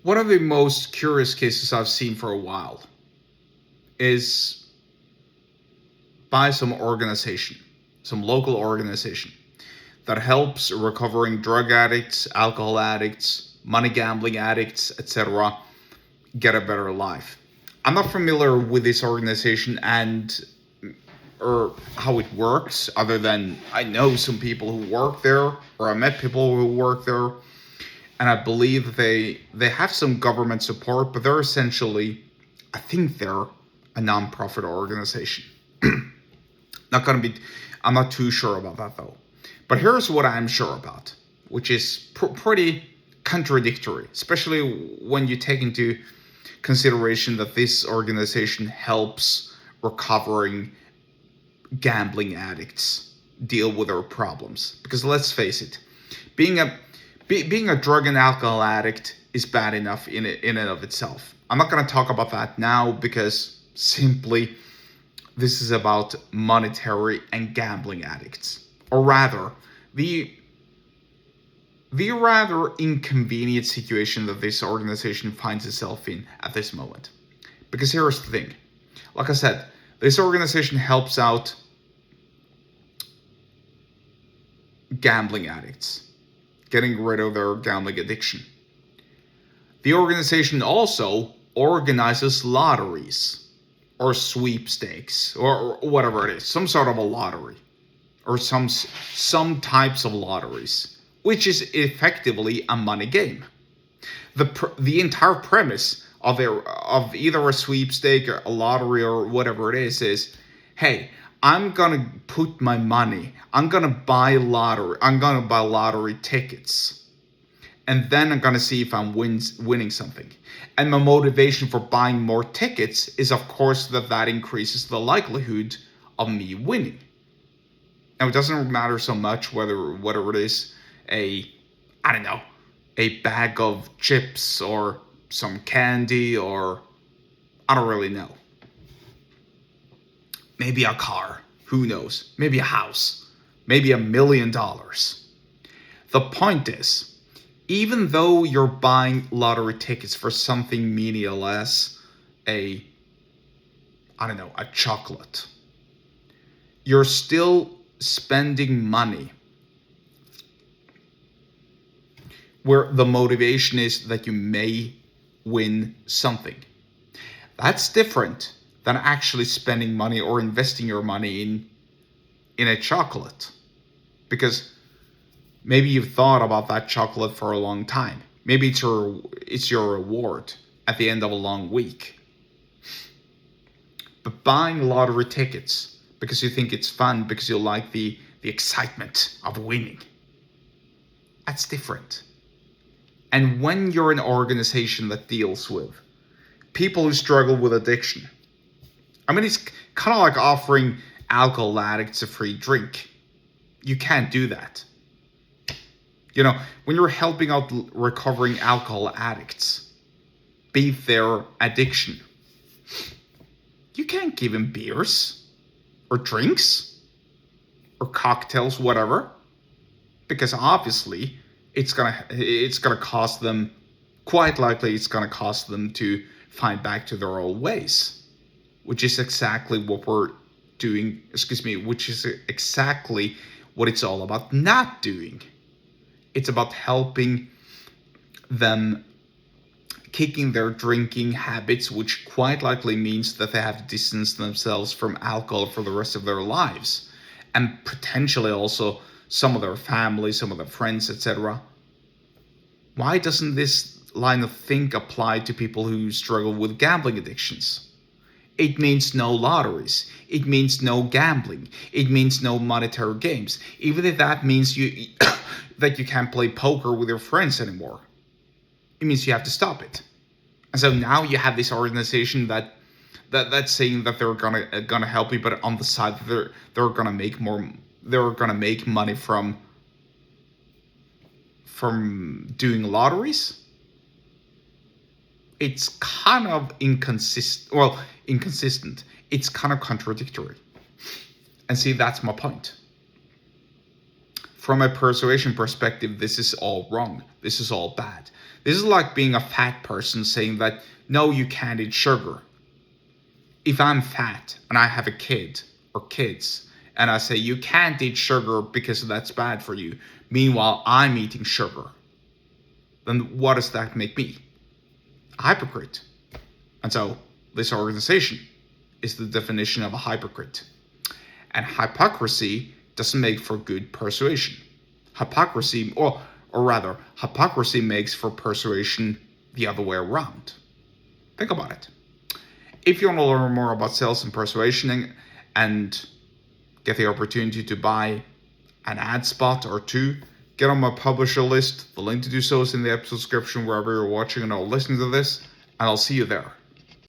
One of the most curious cases I've seen for a while is by some organization, some local organization that helps recovering drug addicts, alcohol addicts, money gambling addicts, etc., get a better life. I'm not familiar with this organization and or how it works, other than I know some people who work there, or I met people who work there, and I believe they have some government support, but they're essentially, I think they're a non-profit organization. Not gonna be, I'm not too sure about that though. But here's what I'm sure about, which is pretty contradictory, especially when you take into consideration that this organization helps recovering gambling addicts deal with their problems. Because let's face it, being a drug and alcohol addict is bad enough in and of itself. I'm not going to talk about that now because simply this is about monetary and gambling addicts, or rather the rather inconvenient situation that this organization finds itself in at this moment. Because here's the thing, like I said, this organization helps out gambling addicts getting rid of their gambling addiction. The organization also organizes lotteries or sweepstakes or whatever it is, some sort of a lottery or some types of lotteries, which is effectively a money game. The entire premise of either a sweepstake or a lottery or whatever it is, hey, I'm gonna put my money. I'm gonna buy lottery tickets, and then I'm gonna see if I'm winning something. And my motivation for buying more tickets is, of course, that increases the likelihood of me winning. Now, it doesn't matter so much whether it is a bag of chips or some candy, or I don't really know. Maybe a car, who knows? Maybe a house, maybe $1 million. The point is, even though you're buying lottery tickets for something meaningless, a chocolate, you're still spending money where the motivation is that you may win something. That's different than actually spending money or investing your money in a chocolate. Because maybe you've thought about that chocolate for a long time. Maybe it's your reward at the end of a long week. But buying lottery tickets because you think it's fun, because you like the excitement of winning, that's different. And when you're an organization that deals with people who struggle with addiction, I mean, it's kind of like offering alcohol addicts a free drink. You can't do that. You know, when you're helping out recovering alcohol addicts, beat their addiction, you can't give them beers or drinks or cocktails, whatever, because obviously it's gonna cost them. Quite likely, it's gonna cost them to find back to their old ways, which is exactly what we're doing. Which is exactly what it's all about not doing. It's about helping them kicking their drinking habits, which quite likely means that they have to distance themselves from alcohol for the rest of their lives, and potentially also some of their family, some of their friends, etc. Why doesn't this line of think apply to people who struggle with gambling addictions? It means no lotteries. It means no gambling. It means no monetary games. Even if that means that you can't play poker with your friends anymore, it means you have to stop it. And so now you have this organization that's saying that they're gonna help you, but on the side they're gonna make more. They're gonna make money from doing lotteries. It's kind of inconsistent. Well, inconsistent. It's kind of contradictory. And see, that's my point. from a persuasion perspective, this is all wrong. This is all bad. This is like being a fat person saying that, no, you can't eat sugar. If I'm fat and I have a kid or kids, and I say you can't eat sugar because that's bad for you, meanwhile I'm eating sugar, then what does that make me? A hypocrite. And so this organization is the definition of a hypocrite. And hypocrisy doesn't make for good persuasion. Hypocrisy, or rather, hypocrisy makes for persuasion the other way around. Think about it. If you want to learn more about sales and persuasion and get the opportunity to buy an ad spot or two, get on my publisher list. The link to do so is in the episode description wherever you're watching and or listening to this, and I'll see you there.